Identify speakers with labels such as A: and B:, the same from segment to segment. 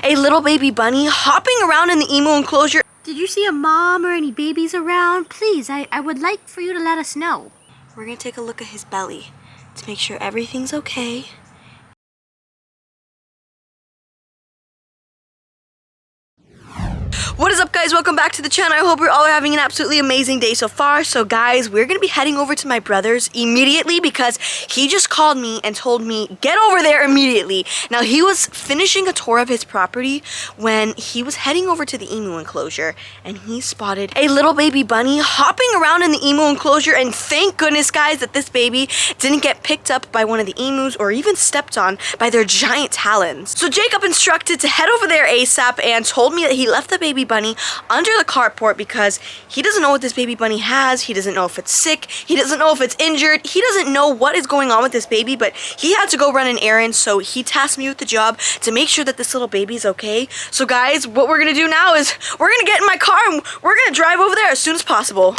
A: a little baby bunny hopping around in the emu enclosure. Did you see a mom or any babies around? Please, I would like for you to let us know. We're gonna take a look at his belly to make sure everything's okay. What is up, guys? Welcome back to the channel. I hope you're all having an absolutely amazing day so far. So guys, we're gonna be heading over to my brother's immediately because he just called me and told me get over there immediately. Now, he was finishing a tour of his property when he was heading over to the emu enclosure and he spotted a little baby bunny hopping around in the emu enclosure. And thank goodness, guys, that this baby didn't get picked up by one of the emus or even stepped on by their giant talons. So Jacob instructed to head over there ASAP and told me that he left the baby bunny under the carport because he doesn't know what this baby bunny has. He doesn't know if it's sick. He doesn't know if it's injured. He doesn't know what is going on with this baby, but he had to go run an errand, so he tasked me with the job to make sure that this little baby is okay. So guys, what we're gonna do now is we're gonna get in my car and we're gonna drive over there as soon as possible.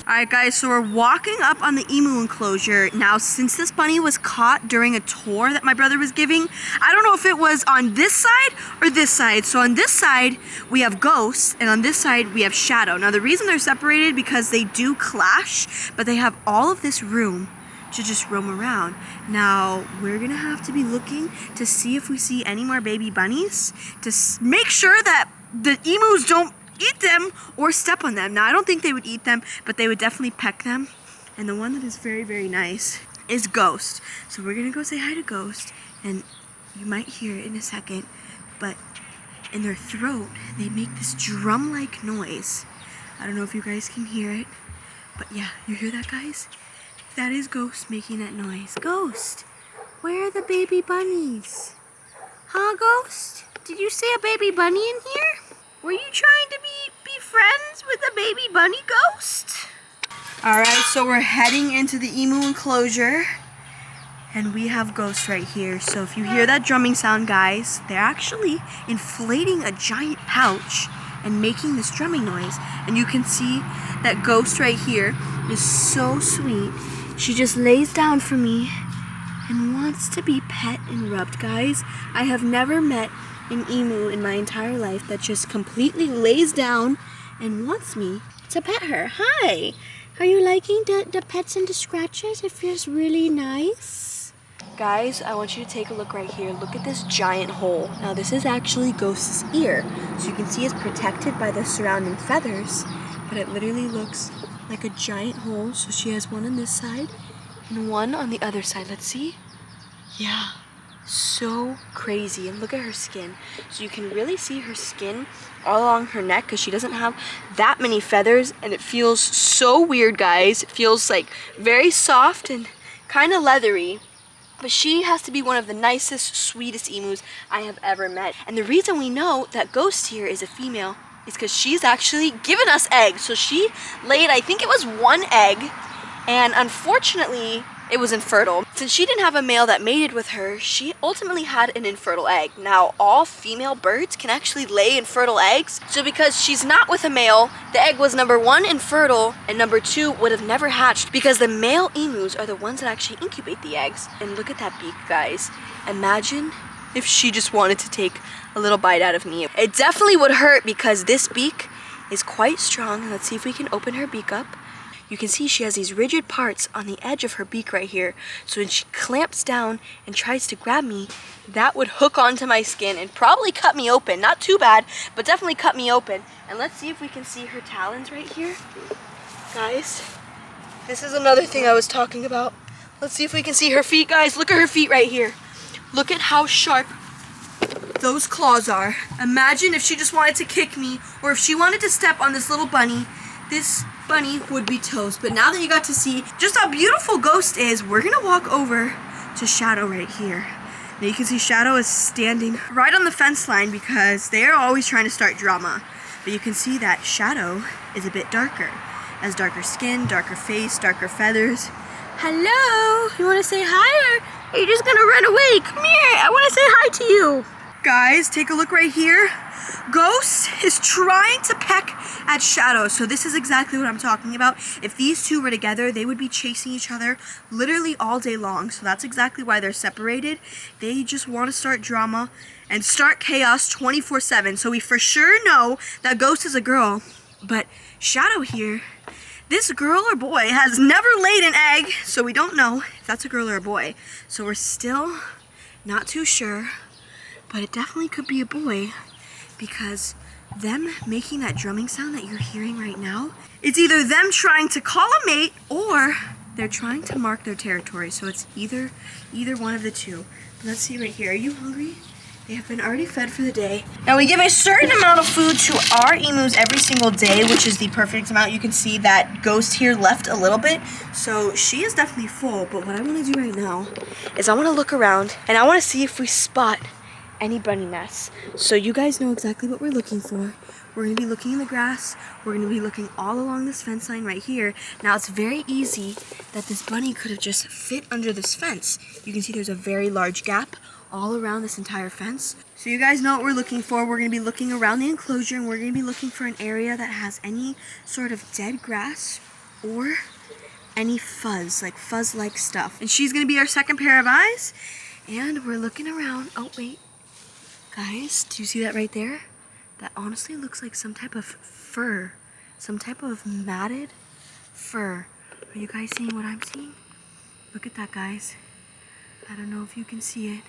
A: Alright guys, so we're walking up on the emu enclosure. Now, since this bunny was caught during a tour that my brother was giving, I don't know if it was on this side or this side. So on this side, we have Ghost, and on this side, we have Shadow. Now, the reason they're separated because they do clash, but they have all of this room to just roam around. Now, we're gonna have to be looking to see if we see any more baby bunnies to make sure that the emus don't eat them or step on them. Now, I don't think they would eat them, but they would definitely peck them. And the one that is very, very nice is Ghost. So we're gonna go say hi to Ghost, and you might hear it in a second, but in their throat, they make this drum-like noise. I don't know if you guys can hear it, but yeah, you hear that, guys? That is Ghost making that noise. Ghost, where are the baby bunnies? Huh, Ghost? Did you see a baby bunny in here? Were you trying to be friends with a baby bunny, Ghost? Alright, so we're heading into the emu enclosure. And we have Ghost right here. So if you hear that drumming sound, guys, they're actually inflating a giant pouch and making this drumming noise. And you can see that Ghost right here is so sweet. She just lays down for me and wants to be pet and rubbed, guys. I have never met an emu in my entire life that just completely lays down and wants me to pet her. Hi! Are you liking the pets and the scratches? It feels really nice. Guys, I want you to take a look right here. Look at this giant hole. Now, this is actually Ghost's ear. So you can see it's protected by the surrounding feathers, but it literally looks like a giant hole. So she has one on this side and one on the other side. Let's see. Yeah. So crazy. And look at her skin. So you can really see her skin all along her neck because she doesn't have that many feathers, and it feels so weird, guys. It feels like very soft and kind of leathery. But she has to be one of the nicest, sweetest emus I have ever met. And the reason we know that Ghost here is a female is because she's actually given us eggs. So she laid, I think it was one egg, and unfortunately it was infertile. Since she didn't have a male that mated with her, she ultimately had an infertile egg. Now, all female birds can actually lay infertile eggs. So because she's not with a male, the egg was number one, infertile, and number two, would have never hatched because the male emus are the ones that actually incubate the eggs. And look at that beak, guys. Imagine if she just wanted to take a little bite out of me. It definitely would hurt because this beak is quite strong. Let's see if we can open her beak up. You can see she has these rigid parts on the edge of her beak right here. So when she clamps down and tries to grab me, that would hook onto my skin and probably cut me open. Not too bad, but definitely cut me open. And let's see if we can see her talons right here. Guys, this is another thing I was talking about. Let's see if we can see her feet, guys. Look at her feet right here. Look at how sharp those claws are. Imagine if she just wanted to kick me, or if she wanted to step on this little bunny, this bunny would be toast. But now that you got to see just how beautiful Ghost is, we're gonna walk over to Shadow right here. Now you can see Shadow is standing right on the fence line because they are always trying to start drama. But you can see that Shadow is a bit darker. Has darker skin, darker face, darker feathers. Hello, you wanna say hi, or are you just gonna run away? Come here, I wanna say hi to you. Guys, take a look right here. Ghost is trying to peck at Shadow. So this is exactly what I'm talking about. If these two were together, they would be chasing each other literally all day long. So that's exactly why they're separated. They just want to start drama and start chaos 24/7. So we for sure know that Ghost is a girl. But Shadow here, this girl or boy has never laid an egg. So we don't know if that's a girl or a boy. So we're still not too sure. But it definitely could be a boy, because them making that drumming sound that you're hearing right now, it's either them trying to call a mate or they're trying to mark their territory. So it's either one of the two. But let's see right here. Are you hungry? They have been already fed for the day. Now we give a certain amount of food to our emus every single day, which is the perfect amount. You can see that Ghost here left a little bit, so she is definitely full. But what I want to do right now is I want to look around and I want to see if we spot any bunny nests. So you guys know exactly what we're looking for. We're going to be looking in the grass. We're going to be looking all along this fence line right here. Now it's very easy that this bunny could have just fit under this fence. You can see there's a very large gap all around this entire fence. So you guys know what we're looking for. We're going to be looking around the enclosure, and we're going to be looking for an area that has any sort of dead grass or any fuzz, like fuzz-like stuff. And she's going to be our second pair of eyes. And we're looking around. Oh, wait. Guys, do you see that right there? That honestly looks like some type of fur. Some type of matted fur. Are you guys seeing what I'm seeing? Look at that, guys. I don't know if you can see it,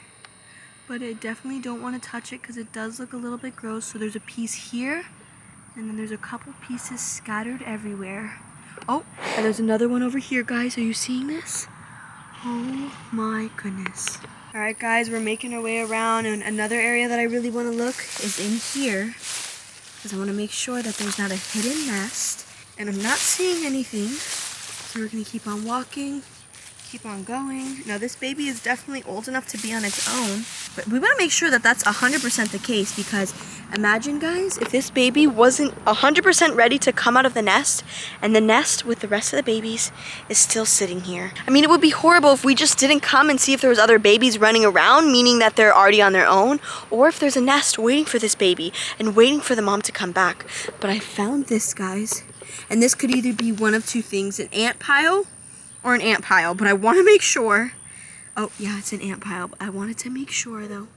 A: but I definitely don't want to touch it because it does look a little bit gross. So there's a piece here, and then there's a couple pieces scattered everywhere. Oh, and there's another one over here, guys. Are you seeing this? Oh my goodness. All right, guys, we're making our way around, and another area that I really want to look is in here, because I want to make sure that there's not a hidden nest, and I'm not seeing anything. So we're going to keep on walking, keep on going. Now, this baby is definitely old enough to be on its own, but we want to make sure that that's 100% the case, because imagine, guys, if this baby wasn't 100% ready to come out of the nest, and the nest with the rest of the babies is still sitting here. I mean, it would be horrible if we just didn't come and see if there was other babies running around, meaning that they're already on their own, or if there's a nest waiting for this baby and waiting for the mom to come back. But I found this, guys, and this could either be one of two things, an ant pile or an ant pile, but I want to make sure. Oh, yeah, it's an ant pile. I wanted to make sure, though,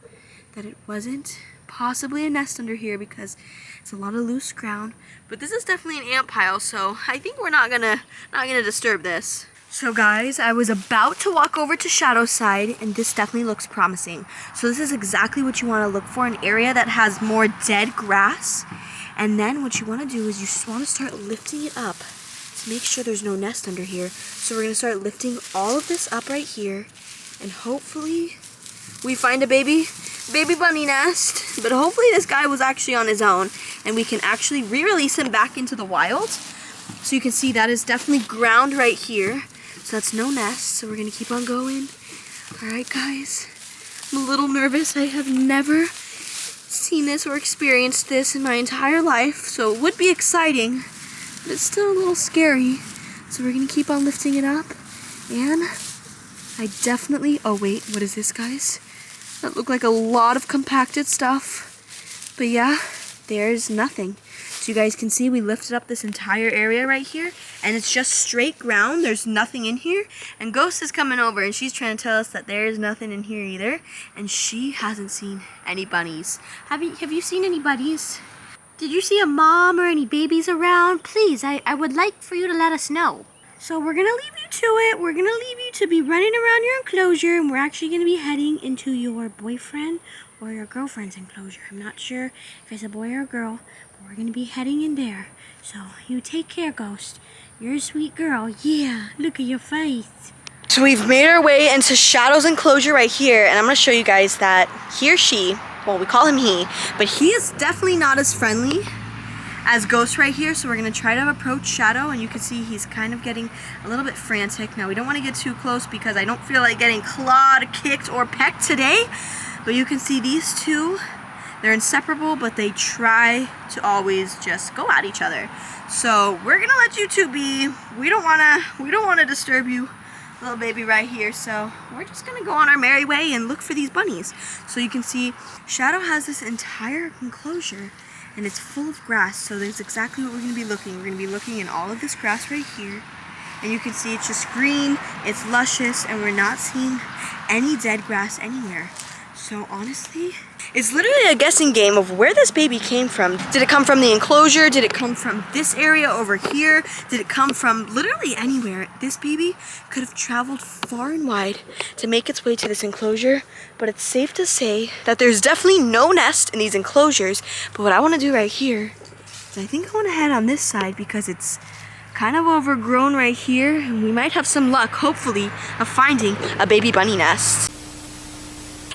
A: that it wasn't possibly a nest under here, because it's a lot of loose ground. But this is definitely an ant pile, so I think we're not gonna disturb this. So guys, I was about to walk over to Shadow's side, and this definitely looks promising. So this is exactly what you want to look for, an area that has more dead grass. And then what you want to do is you just want to start lifting it up to make sure there's no nest under here. So we're going to start lifting all of this up right here, and hopefully we find a baby bunny nest. But hopefully this guy was actually on his own, and we can actually re-release him back into the wild. So you can see that is definitely ground right here. So that's no nest, so we're going to keep on going. Alright, guys, I'm a little nervous. I have never seen this or experienced this in my entire life, so it would be exciting, but it's still a little scary. So we're going to keep on lifting it up, and I definitely, oh wait, what is this, guys? That looked like a lot of compacted stuff, but yeah, there's nothing. So you guys can see we lifted up this entire area right here, and it's just straight ground. There's nothing in here, and Ghost is coming over, and she's trying to tell us that there's nothing in here either, and she hasn't seen any bunnies. Have you seen any bunnies? Did you see a mom or any babies around? Please, I would like for you to let us know. So we're going to leave you to it. We're going to leave you to be running around your enclosure, and we're actually going to be heading into your boyfriend or your girlfriend's enclosure. I'm not sure if it's a boy or a girl, but we're going to be heading in there. So you take care, Ghost. You're a sweet girl. Yeah, look at your face. So we've made our way into Shadow's enclosure right here, and I'm going to show you guys that he or she, well, we call him he, but he is definitely not as friendly as Ghost right here. So we're going to try to approach Shadow, and you can see he's kind of getting a little bit frantic. Now, we don't want to get too close because I don't feel like getting clawed, kicked, or pecked today. But you can see these two, they're inseparable, but they try to always just go at each other. So we're gonna let you two be. We don't wanna disturb you little baby right here. So we're just gonna go on our merry way and look for these bunnies. So you can see Shadow has this entire enclosure and it's full of grass. So that's exactly what we're gonna be looking. We're gonna be looking in all of this grass right here. And you can see it's just green, it's luscious, and we're not seeing any dead grass anywhere. So honestly, it's literally a guessing game of where this baby came from. Did it come from the enclosure? Did it come from this area over here? Did it come from literally anywhere? This baby could have traveled far and wide to make its way to this enclosure, but it's safe to say that there's definitely no nest in these enclosures. But what I want to do right here is I think I want to head on this side because it's kind of overgrown right here, and we might have some luck, hopefully, of finding a baby bunny nest.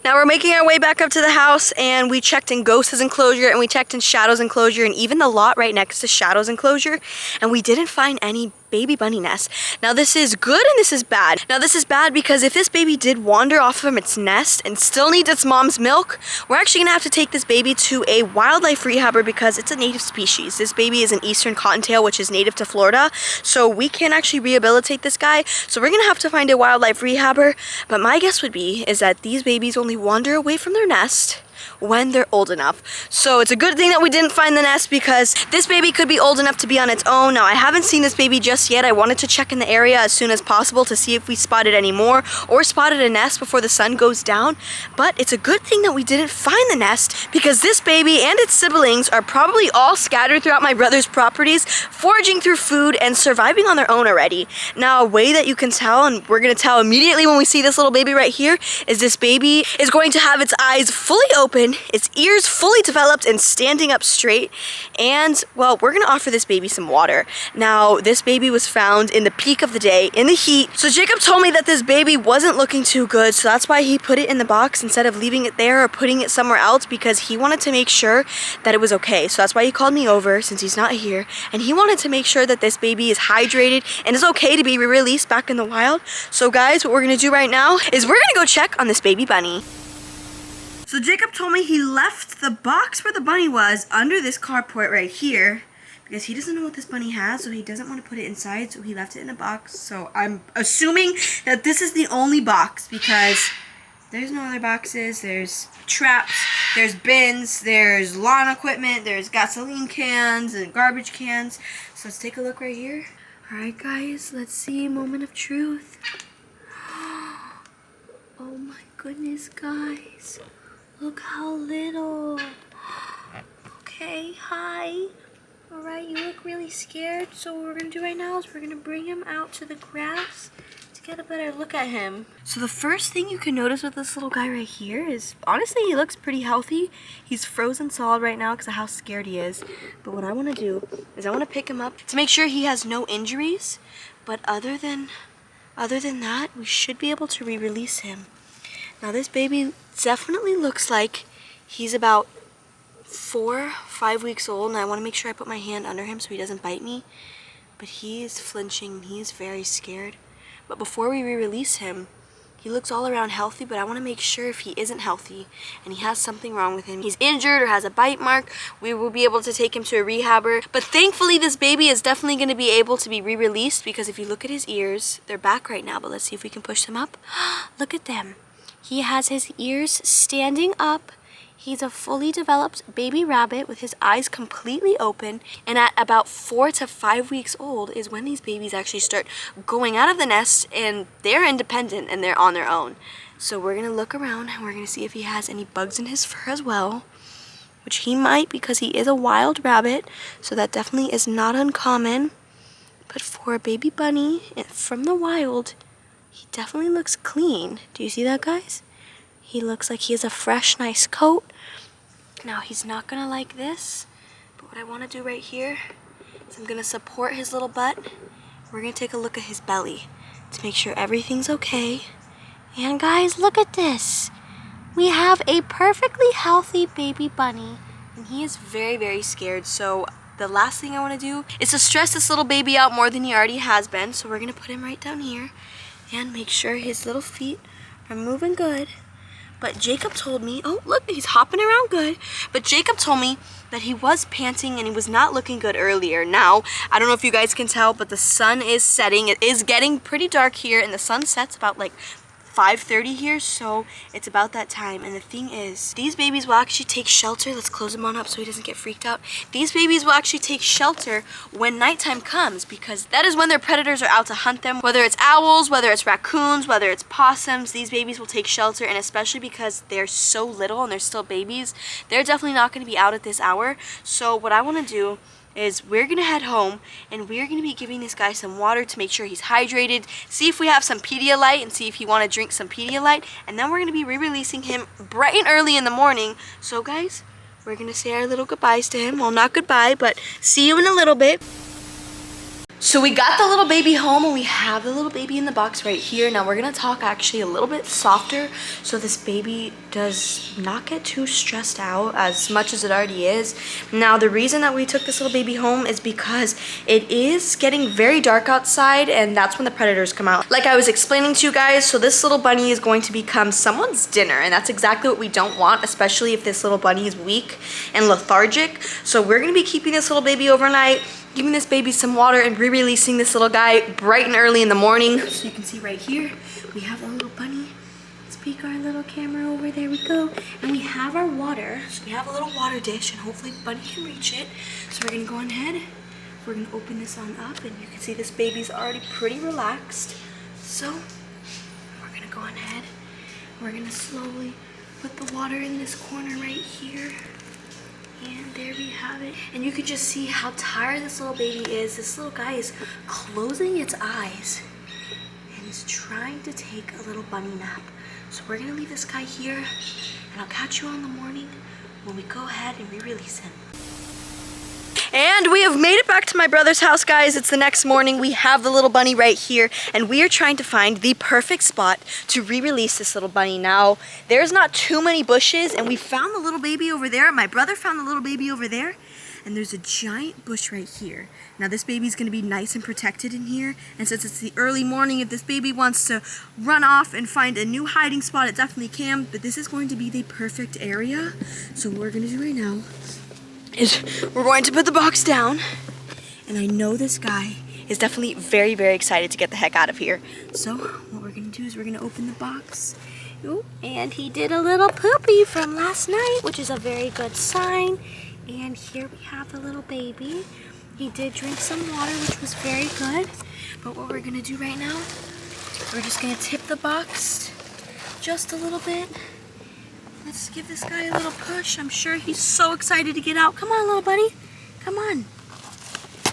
A: Now we're making our way back up to the house, and we checked in Ghost's enclosure and we checked in Shadow's enclosure and even the lot right next to Shadow's enclosure, and we didn't find any baby bunny nest. Now this is good and this is bad. Now this is bad because if this baby did wander off from its nest and still needs its mom's milk, we're actually gonna have to take this baby to a wildlife rehabber because it's a native species. This baby is an eastern cottontail, which is native to Florida, so we can't actually rehabilitate this guy. So we're gonna have to find a wildlife rehabber, but my guess would be is that these babies only wander away from their nest when they're old enough. So it's a good thing that we didn't find the nest because this baby could be old enough to be on its own. Now I haven't seen this baby just yet. I wanted to check in the area as soon as possible to see if we spotted any more or spotted a nest before the sun goes down. But it's a good thing that we didn't find the nest because this baby and its siblings are probably all scattered throughout my brother's properties, foraging through food and surviving on their own already. Now a way that you can tell, and we're gonna tell immediately when we see this little baby right here, is this baby is going to have its eyes fully open, its ears fully developed and standing up straight, and well, we're gonna offer this baby some water. Now this baby was found in the peak of the day in the heat, so Jacob told me that this baby wasn't looking too good, so that's why he put it in the box instead of leaving it there or putting it somewhere else, because he wanted to make sure that it was okay. So that's why he called me over since he's not here, and he wanted to make sure that this baby is hydrated and is okay to be released back in the wild. So guys, what we're gonna do right now is we're gonna go check on this baby bunny. So Jacob told me he left the box where the bunny was under this carport right here because he doesn't know what this bunny has, so he doesn't want to put it inside, so he left it in a box. So I'm assuming that this is the only box because there's no other boxes. There's traps, there's bins, there's lawn equipment, there's gasoline cans and garbage cans. So let's take a look right here. All right guys, let's see, moment of truth. Oh my goodness guys. Look how little. Okay, hi. Alright, you look really scared. So what we're going to do right now is we're going to bring him out to the grass to get a better look at him. So the first thing you can notice with this little guy right here is, honestly, he looks pretty healthy. He's frozen solid right now because of how scared he is. But what I want to do is I want to pick him up to make sure he has no injuries. But other than that, we should be able to re-release him. Now this baby definitely looks like he's about 4-5 weeks old, and I want to make sure I put my hand under him so he doesn't bite me. But he is flinching, he is very scared. But before we re-release him, he looks all around healthy, but I want to make sure if he isn't healthy and he has something wrong with him, he's injured or has a bite mark, we will be able to take him to a rehabber. But thankfully this baby is definitely going to be able to be re-released because if you look at his ears, they're back right now, but let's see if we can push them up. Look at them. He has his ears standing up. He's a fully developed baby rabbit with his eyes completely open. And at about 4 to 5 weeks old is when these babies actually start going out of the nest and they're independent and they're on their own. So we're gonna look around and we're gonna see if he has any bugs in his fur as well, which he might because he is a wild rabbit. So that definitely is not uncommon. But for a baby bunny from the wild, he definitely looks clean. Do you see that, guys? He looks like he has a fresh, nice coat. Now, he's not gonna like this, but what I wanna do right here is I'm gonna support his little butt. We're gonna take a look at his belly to make sure everything's okay. And guys, look at this. We have a perfectly healthy baby bunny, and he is very, very scared. So the last thing I wanna do is to stress this little baby out more than he already has been. So we're gonna put him right down here and make sure his little feet are moving good. But Jacob told me, oh look, he's hopping around good. But Jacob told me that he was panting and he was not looking good earlier. Now, I don't know if you guys can tell, but the sun is setting. It is getting pretty dark here, and the sun sets about like 5:30 here, so it's about that time. And the thing is, these babies will actually take shelter. Let's close him on up so he doesn't get freaked out. These babies will actually take shelter when nighttime comes, because that is when their predators are out to hunt them. Whether it's owls, whether it's raccoons, whether it's possums, these babies will take shelter. And especially because they're so little and they're still babies, they're definitely not going to be out at this hour. So what I want to do is we're gonna head home and we're gonna be giving this guy some water to make sure he's hydrated, see if we have some Pedialyte and see if he wanna drink some Pedialyte, and then we're gonna be re-releasing him bright and early in the morning. So guys, we're gonna say our little goodbyes to him. Well, not goodbye, but see you in a little bit. So we got the little baby home and we have the little baby in the box right here. Now we're gonna talk actually a little bit softer so this baby does not get too stressed out as much as it already is. Now the reason that we took this little baby home is because it is getting very dark outside, and that's when the predators come out. Like I was explaining to you guys, so this little bunny is going to become someone's dinner, and that's exactly what we don't want, especially if this little bunny is weak and lethargic. So we're gonna be keeping this little baby overnight, giving this baby some water, and re-releasing this little guy bright and early in the morning. So you can see right here, we have a little bunny. Let's peek our little camera over, there we go. And we have our water. So we have a little water dish, and hopefully the bunny can reach it. So we're gonna go on ahead, we're gonna open this on up, and you can see this baby's already pretty relaxed. So we're gonna go on ahead, we're gonna slowly put the water in this corner right here. And there we have it. And you can just see how tired this little baby is. This little guy is closing its eyes and is trying to take a little bunny nap. So we're gonna leave this guy here, and I'll catch you on the morning when we go ahead and re-release him. And we have made it back to my brother's house, guys. It's the next morning. We have the little bunny right here, and we are trying to find the perfect spot to re-release this little bunny. Now, there's not too many bushes, and we found the little baby over there. My brother found the little baby over there, and there's a giant bush right here. Now, this baby's gonna be nice and protected in here, and since it's the early morning, if this baby wants to run off and find a new hiding spot, it definitely can, but this is going to be the perfect area. So what we're gonna do right now is we're going to put the box down, and I know this guy is definitely very, very excited to get the heck out of here. So what we're gonna do is we're gonna open the box. Ooh, and he did a little poopy from last night, which is a very good sign. And here we have the little baby. He did drink some water, which was very good. But what we're gonna do right now, we're just gonna tip the box just a little bit. Let's give this guy a little push. I'm sure he's so excited to get out. Come on, little buddy. Come on.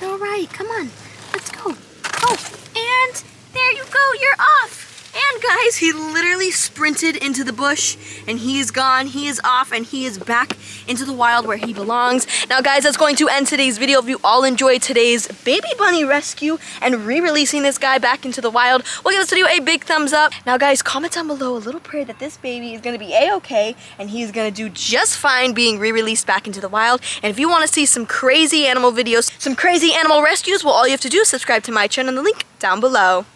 A: All right, come on. Let's go. Oh, and there you go. You're off. And guys, he literally sprinted into the bush, and he is gone. He is off, and he is back into the wild where he belongs. Now guys, that's going to end today's video. If you all enjoyed today's baby bunny rescue and re-releasing this guy back into the wild, we'll give this video a big thumbs up. Now guys, comment down below a little prayer that this baby is going to be a-okay, and he's going to do just fine being re-released back into the wild. And if you want to see some crazy animal videos, some crazy animal rescues, well, all you have to do is subscribe to my channel in the link down below.